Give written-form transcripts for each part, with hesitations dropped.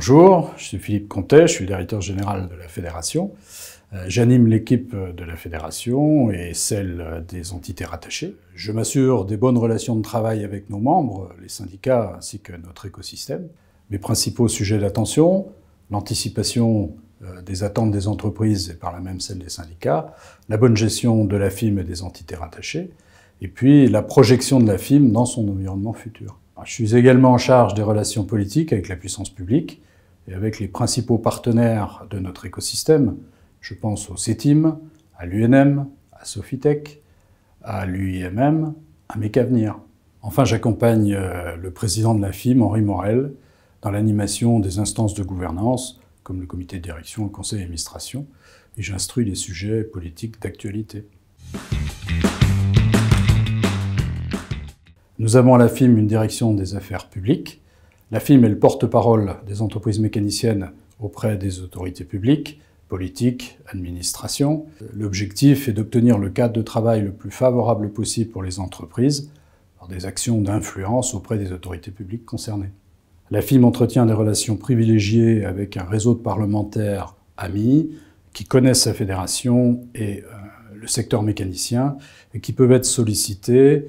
Bonjour, je suis Philippe Contet, je suis le directeur général de la Fédération. J'anime l'équipe de la Fédération et celle des entités rattachées. Je m'assure des bonnes relations de travail avec nos membres, les syndicats ainsi que notre écosystème. Mes principaux sujets d'attention, l'anticipation des attentes des entreprises et par là même celle des syndicats, la bonne gestion de la FIM et des entités rattachées, et puis la projection de la FIM dans son environnement futur. Je suis également en charge des relations politiques avec la puissance publique et avec les principaux partenaires de notre écosystème. Je pense au CETIM, à l'UNM, à Sofitech, à l'UIMM, à Mecavenir. Enfin, j'accompagne le président de la FIM, Henri Morel, dans l'animation des instances de gouvernance, comme le comité de direction et le conseil d'administration, et j'instruis les sujets politiques d'actualité. Nous avons à la FIM une direction des affaires publiques. La FIM est le porte-parole des entreprises mécaniciennes auprès des autorités publiques, politique, administration. L'objectif est d'obtenir le cadre de travail le plus favorable possible pour les entreprises par des actions d'influence auprès des autorités publiques concernées. La FIM entretient des relations privilégiées avec un réseau de parlementaires amis qui connaissent sa fédération et le secteur mécanicien et qui peuvent être sollicités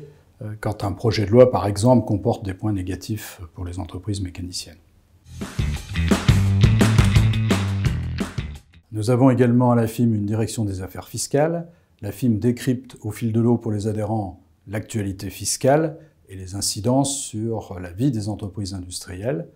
quand un projet de loi, par exemple, comporte des points négatifs pour les entreprises mécaniciennes. Nous avons également à la FIM une direction des affaires fiscales. La FIM décrypte au fil de l'eau pour les adhérents l'actualité fiscale et les incidences sur la vie des entreprises industrielles.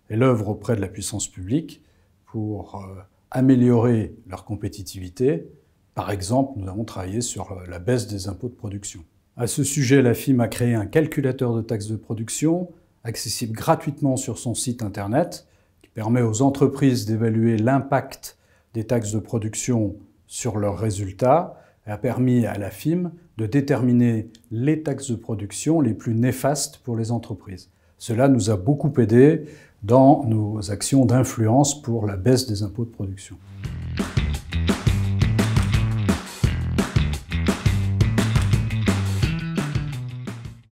Elle œuvre auprès de la puissance publique pour améliorer leur compétitivité. Par exemple, nous avons travaillé sur la baisse des impôts de production. À ce sujet, la FIM a créé un calculateur de taxes de production, accessible gratuitement sur son site internet, qui permet aux entreprises d'évaluer l'impact des taxes de production sur leurs résultats, et a permis à la FIM de déterminer les taxes de production les plus néfastes pour les entreprises. Cela nous a beaucoup aidé dans nos actions d'influence pour la baisse des impôts de production.